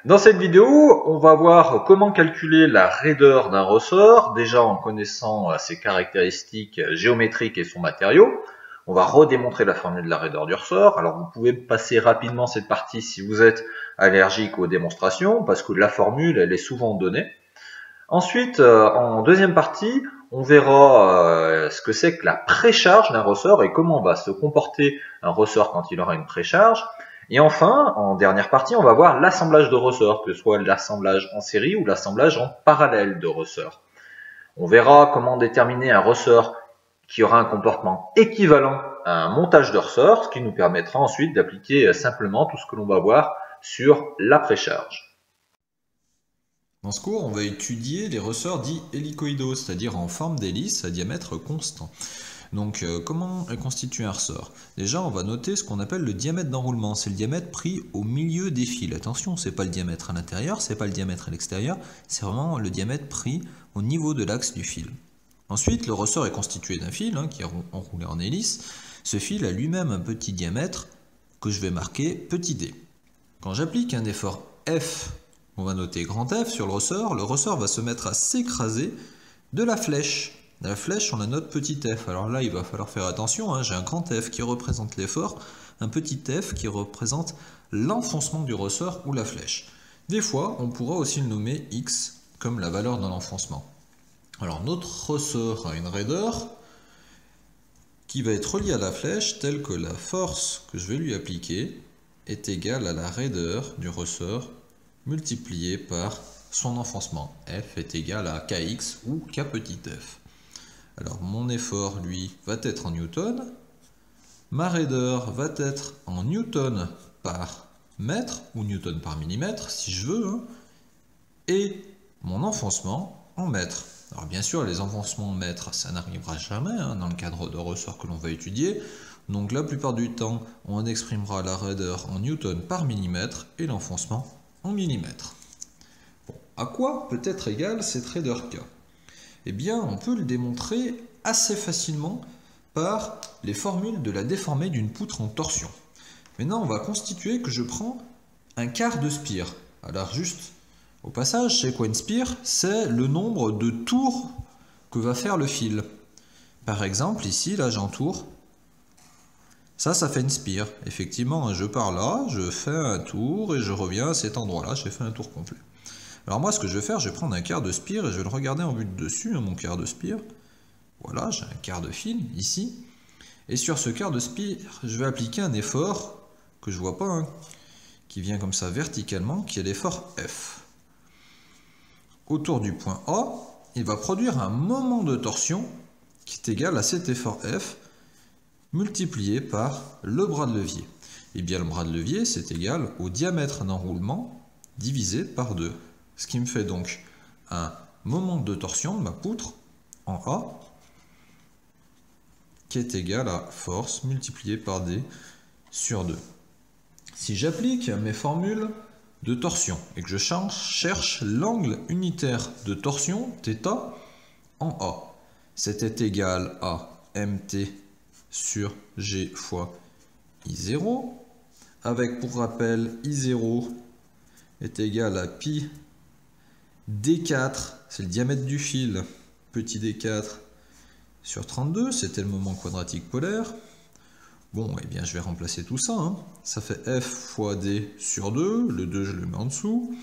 Dans cette vidéo, on va voir comment calculer la raideur d'un ressort, déjà en connaissant ses caractéristiques géométriques et son matériau. On va redémontrer la formule de la raideur du ressort. Alors vous pouvez passer rapidement cette partie si vous êtes allergique aux démonstrations, parce que la formule, elle est souvent donnée. Ensuite, en deuxième partie, on verra ce que c'est que la précharge d'un ressort et comment va se comporter un ressort quand il aura une précharge. Et enfin, en dernière partie, on va voir l'assemblage de ressorts, que ce soit l'assemblage en série ou l'assemblage en parallèle de ressorts. On verra comment déterminer un ressort qui aura un comportement équivalent à un montage de ressorts, ce qui nous permettra ensuite d'appliquer simplement tout ce que l'on va voir sur la précharge. Dans ce cours, on va étudier les ressorts dits hélicoïdaux, c'est-à-dire en forme d'hélice à diamètre constant. Donc, comment est constitué un ressort? Déjà, on va noter ce qu'on appelle le diamètre d'enroulement. C'est le diamètre pris au milieu des fils. Attention, c'est pas le diamètre à l'intérieur, c'est pas le diamètre à l'extérieur, c'est vraiment le diamètre pris au niveau de l'axe du fil. Ensuite, le ressort est constitué d'un fil qui est enroulé en hélice. Ce fil a lui-même un petit diamètre que je vais marquer petit d. Quand j'applique un effort F, on va noter grand F sur le ressort va se mettre à s'écraser de la flèche. De la flèche, on la note petit f. Alors là, il va falloir faire attention, j'ai un grand F qui représente l'effort, un petit f qui représente l'enfoncement du ressort ou la flèche. Des fois, on pourra aussi le nommer x comme la valeur de l'enfoncement. Alors notre ressort a une raideur qui va être reliée à la flèche telle que la force que je vais lui appliquer est égale à la raideur du ressort multiplié par son enfoncement. F est égal à kx ou k petit f. Alors mon effort, lui, va être en newton. Ma raideur va être en newton par mètre ou newton par millimètre, si je veux. Et mon enfoncement en mètres. Alors bien sûr, les enfoncements en mètres, ça n'arrivera jamais dans le cadre de ressort que l'on va étudier. Donc la plupart du temps, on exprimera la raideur en newton par millimètre et l'enfoncement en millimètres. Bon, à quoi peut être égale cette raideur K? Eh bien, on peut le démontrer assez facilement par les formules de la déformée d'une poutre en torsion. Maintenant, on va constituer que je prends un quart de spire. Alors juste, au passage, c'est quoi une spire? C'est le nombre de tours que va faire le fil. Par exemple, ici, là, j'entoure. Ça fait une spire. Effectivement, je pars là, je fais un tour et je reviens à cet endroit-là, j'ai fait un tour complet. Alors moi, ce que je vais faire, je vais prendre un quart de spire et je vais le regarder en vue de dessus, mon quart de spire. Voilà, j'ai un quart de fil ici. Et sur ce quart de spire, je vais appliquer un effort que je ne vois pas, qui vient comme ça verticalement, qui est l'effort F. Autour du point A, il va produire un moment de torsion qui est égal à cet effort F multiplié par le bras de levier. Et bien le bras de levier, c'est égal au diamètre d'enroulement divisé par 2. Ce qui me fait donc un moment de torsion de ma poutre en A qui est égal à force multipliée par D sur 2. Si j'applique mes formules de torsion et que je cherche l'angle unitaire de torsion θ en A, c'était égal à mt sur G fois I0, avec pour rappel I0 est égal à pi d4, c'est le diamètre du fil, petit d4 sur 32, c'était le moment quadratique polaire. Bon, eh bien je vais remplacer tout ça, ça fait F fois D sur 2, le 2 je le mets en dessous,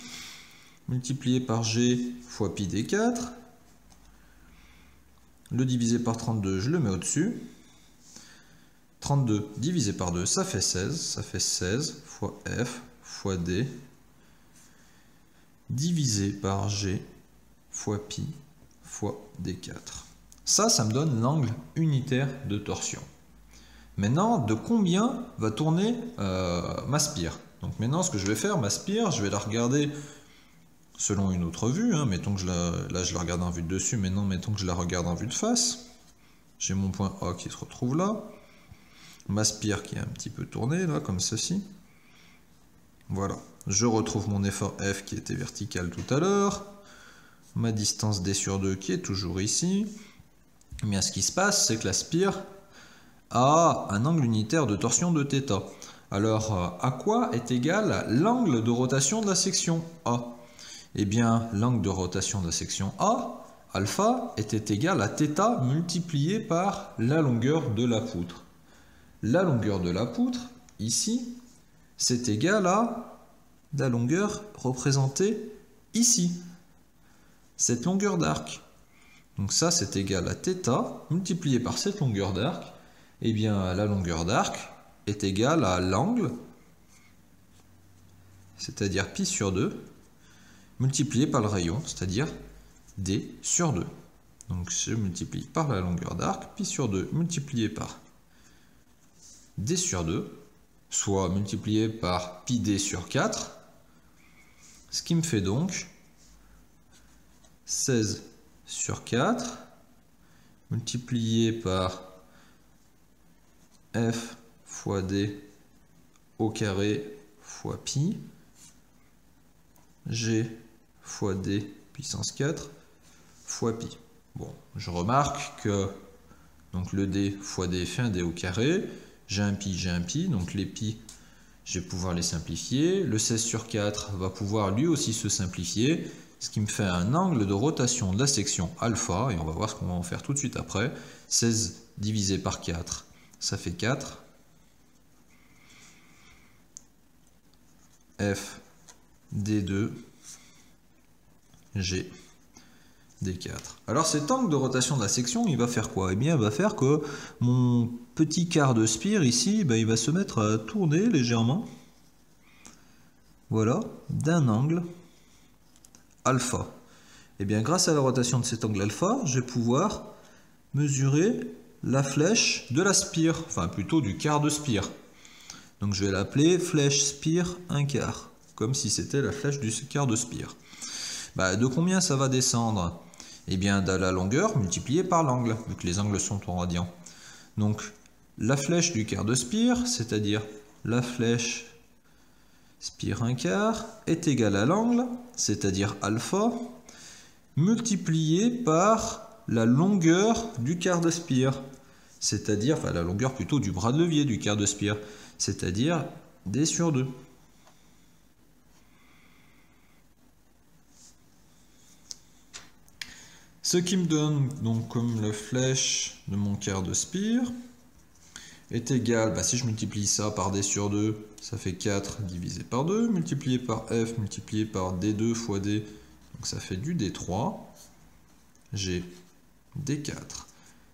multiplié par G fois pi d4, le divisé par 32 je le mets au-dessus, 32 divisé par 2 ça fait 16 fois F fois D divisé par G fois pi fois d4. Ça me donne l'angle unitaire de torsion. Maintenant, de combien va tourner ma spire? Donc maintenant, ce que je vais faire, ma spire, je vais la regarder selon une autre vue. Mettons que là, je la regarde en vue de dessus, maintenant, mettons que je la regarde en vue de face. J'ai mon point A qui se retrouve là. Ma spire qui est un petit peu tournée, là, comme ceci. Voilà. Je retrouve mon effort F qui était vertical tout à l'heure. Ma distance D sur 2 qui est toujours ici. Eh bien, ce qui se passe, c'est que la spire a un angle unitaire de torsion de θ. Alors, à quoi est égal l'angle de rotation de la section A? Eh bien, l'angle de rotation de la section A, alpha, était égal à θ multiplié par la longueur de la poutre. La longueur de la poutre, ici, c'est égal à la longueur représentée ici. Cette longueur d'arc. Donc ça, c'est égal à θ multiplié par cette longueur d'arc. Eh bien, la longueur d'arc est égale à l'angle, c'est-à-dire pi sur 2, multiplié par le rayon, c'est-à-dire d sur 2. Donc je multiplie par la longueur d'arc, pi sur 2 multiplié par d sur 2, soit multiplié par pi d sur 4, ce qui me fait donc 16 sur 4, multiplié par f fois d au carré fois pi, g fois d puissance 4 fois pi. Bon, je remarque que donc le d fois d fait un d au carré, j'ai un pi, donc les pi, je vais pouvoir les simplifier. Le 16 sur 4 va pouvoir lui aussi se simplifier, ce qui me fait un angle de rotation de la section alpha, et on va voir ce qu'on va en faire tout de suite après. 16 divisé par 4, ça fait 4. F D2 G D4. Alors cet angle de rotation de la section, il va faire quoi? Eh bien, il va faire que mon petit quart de spire ici, il va se mettre à tourner légèrement. Voilà, d'un angle alpha. Et bien, grâce à la rotation de cet angle alpha, je vais pouvoir mesurer la flèche de la spire, enfin plutôt du quart de spire. Donc je vais l'appeler flèche spire 1/4, comme si c'était la flèche du quart de spire. De combien ça va descendre? Eh bien de la longueur multipliée par l'angle, vu que les angles sont en radians. Donc la flèche du quart de spire, c'est-à-dire la flèche spire 1/4, est égale à l'angle, c'est-à-dire alpha, multiplié par la longueur du quart de spire, c'est-à-dire, enfin la longueur plutôt du bras de levier du quart de spire, c'est-à-dire d sur 2. Ce qui me donne, donc comme la flèche de mon quart de spire, est égal, si je multiplie ça par d sur 2, ça fait 4 divisé par 2, multiplié par f, multiplié par d2 fois d, donc ça fait du d3, j'ai d4.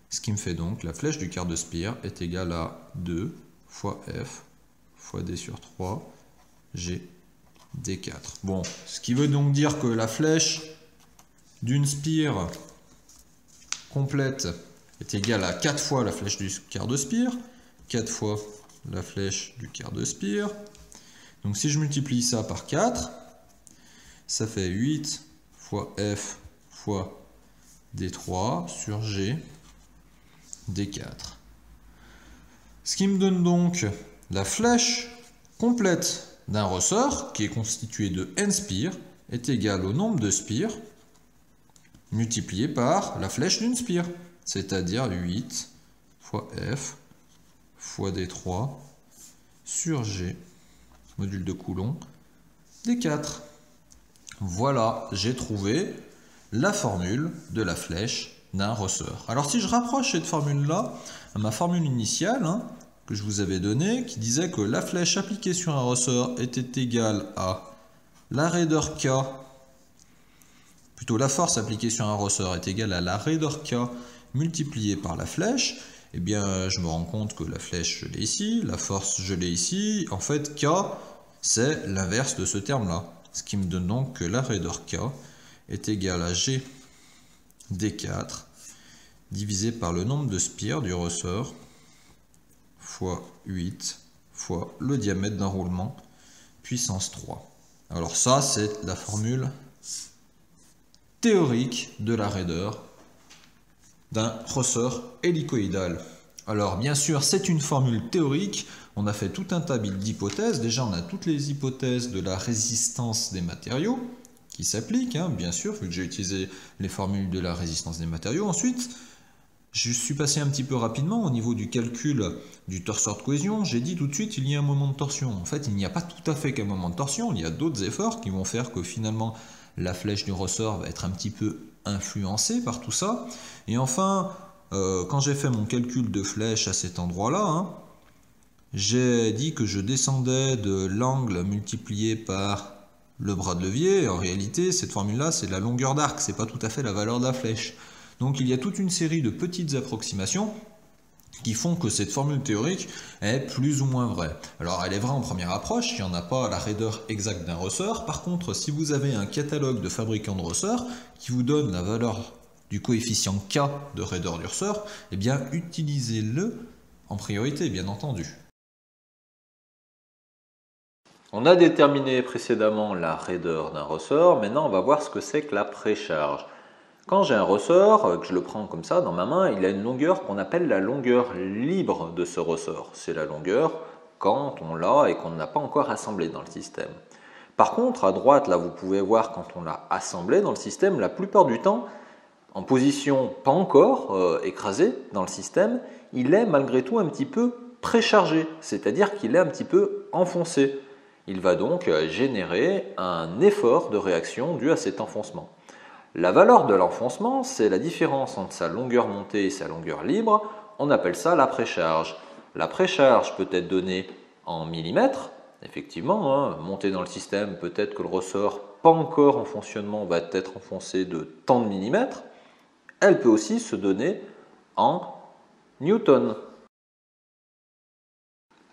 Ce qui me fait donc, la flèche du quart de spire est égale à 2 fois f fois d sur 3, g d4. Bon, ce qui veut donc dire que la flèche d'une spire complète est égale à 4 fois la flèche du quart de spire, 4 fois la flèche du quart de spire. Donc si je multiplie ça par 4, ça fait 8 fois f fois d3 sur g d4. Ce qui me donne donc la flèche complète d'un ressort, qui est constitué de n spires, est égale au nombre de spires multiplié par la flèche d'une spire, c'est-à-dire 8 fois f fois d3 sur g, module de Coulomb, d4. Voilà, j'ai trouvé la formule de la flèche d'un ressort. Alors si je rapproche cette formule-là à ma formule initiale, que je vous avais donnée, qui disait que la flèche appliquée sur un ressort était égale à la raideur K, plutôt la force appliquée sur un ressort est égale à la raideur K multipliée par la flèche, eh bien je me rends compte que la flèche je l'ai ici, la force je l'ai ici, en fait K c'est l'inverse de ce terme-là, ce qui me donne donc que la raideur K est égale à G D4 divisé par le nombre de spires du ressort fois 8 fois le diamètre d'un roulement puissance 3. Alors ça, c'est la formule théorique de la raideur d'un ressort hélicoïdal. Alors bien sûr, c'est une formule théorique. On a fait tout un tas d'hypothèses. Déjà, on a toutes les hypothèses de la résistance des matériaux qui s'appliquent, bien sûr, vu que j'ai utilisé les formules de la résistance des matériaux. Ensuite, Je suis passé un petit peu rapidement au niveau du calcul du torseur de cohésion. J'ai dit tout de suite il y a un moment de torsion. En fait, il n'y a pas tout à fait qu'un moment de torsion. Il y a d'autres efforts qui vont faire que finalement la flèche du ressort va être un petit peu influencée par tout ça. Et enfin, quand j'ai fait mon calcul de flèche à cet endroit-là, j'ai dit que je descendais de l'angle multiplié par le bras de levier. En réalité, cette formule-là, c'est la longueur d'arc, c'est pas tout à fait la valeur de la flèche. Donc il y a toute une série de petites approximations qui font que cette formule théorique est plus ou moins vraie. Alors elle est vraie en première approche, il n'y en a pas à la raideur exacte d'un ressort. Par contre, si vous avez un catalogue de fabricants de ressorts qui vous donne la valeur du coefficient K de raideur du ressort, eh bien utilisez-le en priorité, bien entendu. On a déterminé précédemment la raideur d'un ressort, maintenant on va voir ce que c'est que la précharge. Quand j'ai un ressort, que je le prends comme ça dans ma main, il a une longueur qu'on appelle la longueur libre de ce ressort. C'est la longueur quand on l'a et qu'on ne l'a pas encore assemblé dans le système. Par contre, à droite, là vous pouvez voir quand on l'a assemblé dans le système, la plupart du temps, en position pas encore écrasé dans le système, il est malgré tout un petit peu préchargé, c'est-à-dire qu'il est un petit peu enfoncé. Il va donc générer un effort de réaction dû à cet enfoncement. La valeur de l'enfoncement, c'est la différence entre sa longueur montée et sa longueur libre. On appelle ça la précharge. La précharge peut être donnée en millimètres. Effectivement, montée dans le système, peut-être que le ressort, pas encore en fonctionnement, va être enfoncé de tant de millimètres. Elle peut aussi se donner en newtons.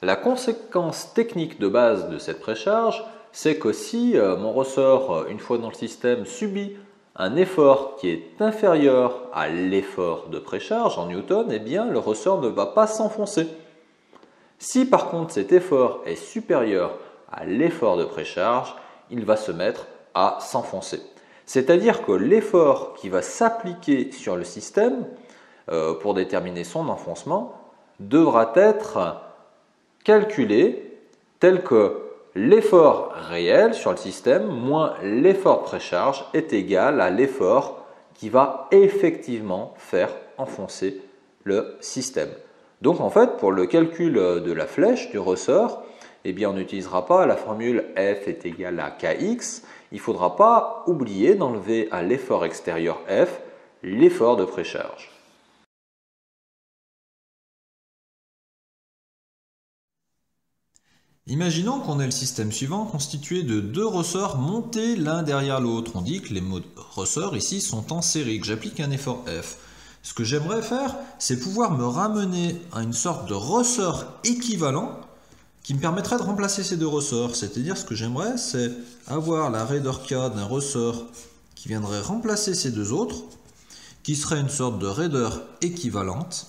La conséquence technique de base de cette précharge, c'est que si mon ressort, une fois dans le système, subit un effort qui est inférieur à l'effort de précharge en newton, eh bien le ressort ne va pas s'enfoncer. Si par contre cet effort est supérieur à l'effort de précharge, il va se mettre à s'enfoncer. C'est-à-dire que l'effort qui va s'appliquer sur le système pour déterminer son enfoncement devra être calculé tel que l'effort réel sur le système moins l'effort de précharge est égal à l'effort qui va effectivement faire enfoncer le système. Donc en fait, pour le calcul de la flèche du ressort, eh bien, on n'utilisera pas la formule F est égal à Kx. Il ne faudra pas oublier d'enlever à l'effort extérieur F l'effort de précharge. Imaginons qu'on ait le système suivant constitué de deux ressorts montés l'un derrière l'autre. On dit que les ressorts ici sont en série, que j'applique un effort F. Ce que j'aimerais faire, c'est pouvoir me ramener à une sorte de ressort équivalent qui me permettrait de remplacer ces deux ressorts. C'est-à-dire, ce que j'aimerais, c'est avoir la raideur K d'un ressort qui viendrait remplacer ces deux autres, qui serait une sorte de raideur équivalente,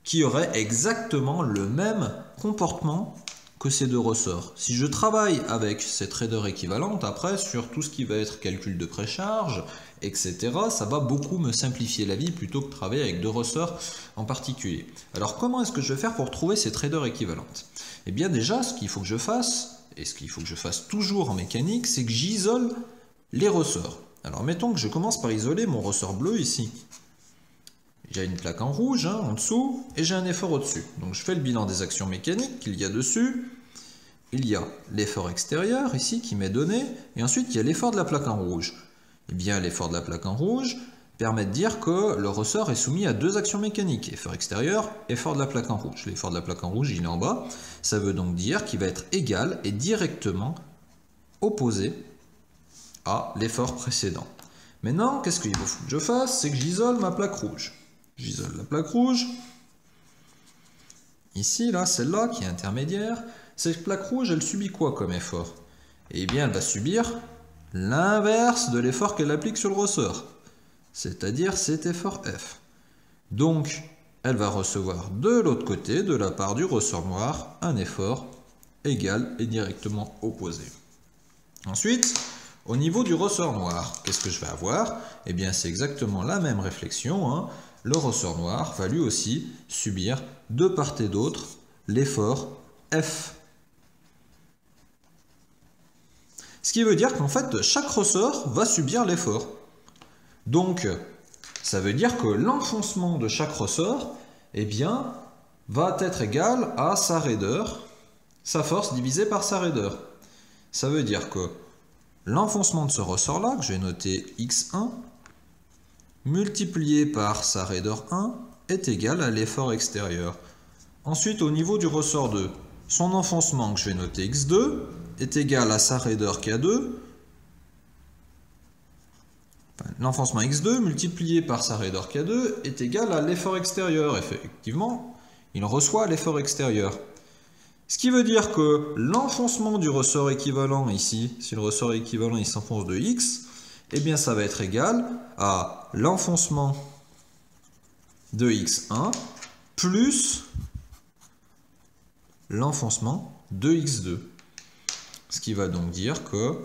qui aurait exactement le même comportement que ces deux ressorts. Si je travaille avec cette raideur équivalente, après, sur tout ce qui va être calcul de précharge, etc., ça va beaucoup me simplifier la vie plutôt que de travailler avec deux ressorts en particulier. Alors, comment est-ce que je vais faire pour trouver cette raideur équivalente? Eh bien, déjà, ce qu'il faut que je fasse, et ce qu'il faut que je fasse toujours en mécanique, c'est que j'isole les ressorts. Alors, mettons que je commence par isoler mon ressort bleu ici. J'ai une plaque en rouge en dessous et j'ai un effort au-dessus. Donc je fais le bilan des actions mécaniques qu'il y a dessus. Il y a l'effort extérieur ici qui m'est donné et ensuite il y a l'effort de la plaque en rouge. Eh bien l'effort de la plaque en rouge permet de dire que le ressort est soumis à deux actions mécaniques. Effort extérieur, effort de la plaque en rouge. L'effort de la plaque en rouge il est en bas. Ça veut donc dire qu'il va être égal et directement opposé à l'effort précédent. Maintenant, qu'est-ce qu'il faut que je fasse? C'est que j'isole ma plaque rouge. J'isole la plaque rouge. Ici, là, celle-là qui est intermédiaire. Cette plaque rouge, elle subit quoi comme effort? Eh bien, elle va subir l'inverse de l'effort qu'elle applique sur le ressort. C'est-à-dire cet effort F. Donc, elle va recevoir de l'autre côté, de la part du ressort noir, un effort égal et directement opposé. Ensuite, au niveau du ressort noir, qu'est-ce que je vais avoir? Eh bien, c'est exactement la même réflexion. Le ressort noir va lui aussi subir de part et d'autre l'effort F. Ce qui veut dire qu'en fait, chaque ressort va subir l'effort. Donc, Ça veut dire que l'enfoncement de chaque ressort, eh bien, va être égal à sa raideur, sa force divisée par sa raideur. Ça veut dire que l'enfoncement de ce ressort-là, que je vais noter x1, multiplié par sa raideur 1, est égal à l'effort extérieur. Ensuite, au niveau du ressort 2, son enfoncement, que je vais noter x2, est égal à sa raideur k2. L'enfoncement x2 multiplié par sa raideur k2 est égal à l'effort extérieur. Effectivement, il reçoit l'effort extérieur. Ce qui veut dire que l'enfoncement du ressort équivalent ici, si le ressort équivalent il s'enfonce de x, eh bien ça va être égal à l'enfoncement de x1 plus l'enfoncement de x2. Ce qui va donc dire que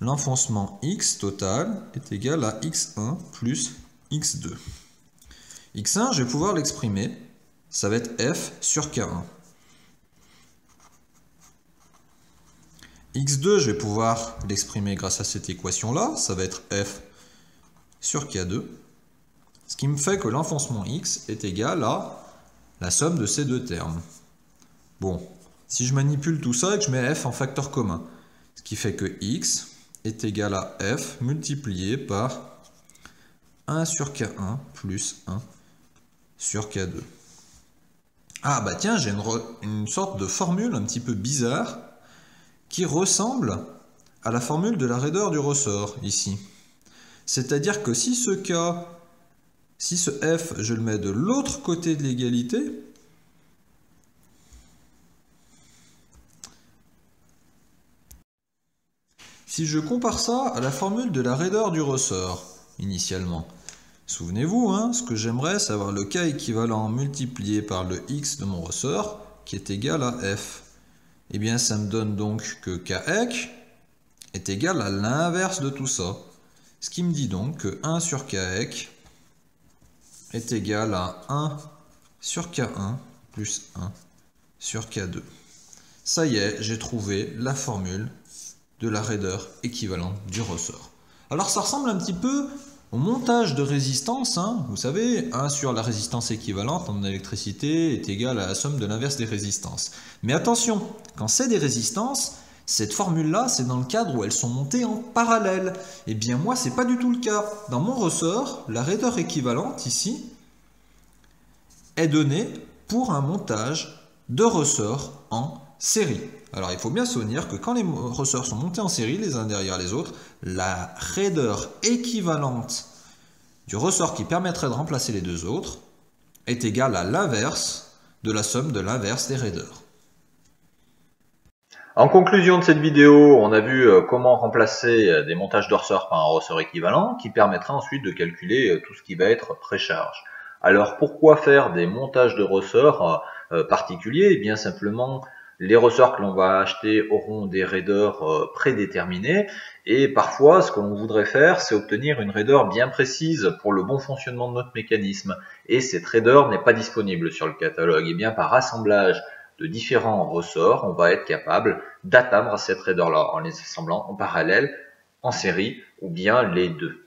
l'enfoncement x total est égal à x1 plus x2. x1, je vais pouvoir l'exprimer, ça va être f sur k1. x2, je vais pouvoir l'exprimer grâce à cette équation-là, ça va être f sur k2, ce qui me fait que l'enfoncement x est égal à la somme de ces deux termes. Bon, si je manipule tout ça et que je mets f en facteur commun, ce qui fait que x est égal à f multiplié par 1 sur k1 plus 1 sur k2. Ah bah tiens, j'ai une sorte de formule un petit peu bizarre qui ressemble à la formule de la raideur du ressort, ici. C'est-à-dire que si ce f, je le mets de l'autre côté de l'égalité, si je compare ça à la formule de la raideur du ressort, initialement, souvenez-vous, hein, ce que j'aimerais, c'est avoir le k équivalent multiplié par le x de mon ressort, qui est égal à f. Eh bien, ça me donne donc que kx est égal à l'inverse de tout ça. Ce qui me dit donc que 1 sur kx est égal à 1 sur k1 plus 1 sur k2. Ça y est, j'ai trouvé la formule de la raideur équivalente du ressort. Alors, ça ressemble un petit peu au montage de résistance, hein. Vous savez, 1 sur la résistance équivalente en électricité est égal à la somme de l'inverse des résistances. Mais attention, quand c'est des résistances, cette formule-là, c'est dans le cadre où elles sont montées en parallèle. Eh bien moi, c'est pas du tout le cas. Dans mon ressort, la raideur équivalente, ici, est donnée pour un montage de ressorts en série. Alors il faut bien se souvenir que quand les ressorts sont montés en série, les uns derrière les autres, la raideur équivalente du ressort qui permettrait de remplacer les deux autres est égale à l'inverse de la somme de l'inverse des raideurs. En conclusion de cette vidéo, on a vu comment remplacer des montages de ressorts par un ressort équivalent qui permettra ensuite de calculer tout ce qui va être précharge. Alors pourquoi faire des montages de ressorts particuliers? Eh bien simplement, les ressorts que l'on va acheter auront des raideurs prédéterminées et parfois ce que l'on voudrait faire c'est obtenir une raideur bien précise pour le bon fonctionnement de notre mécanisme et cette raideur n'est pas disponible sur le catalogue. Et bien par assemblage de différents ressorts, on va être capable d'atteindre cette raideur-là en les assemblant en parallèle, en série ou bien les deux.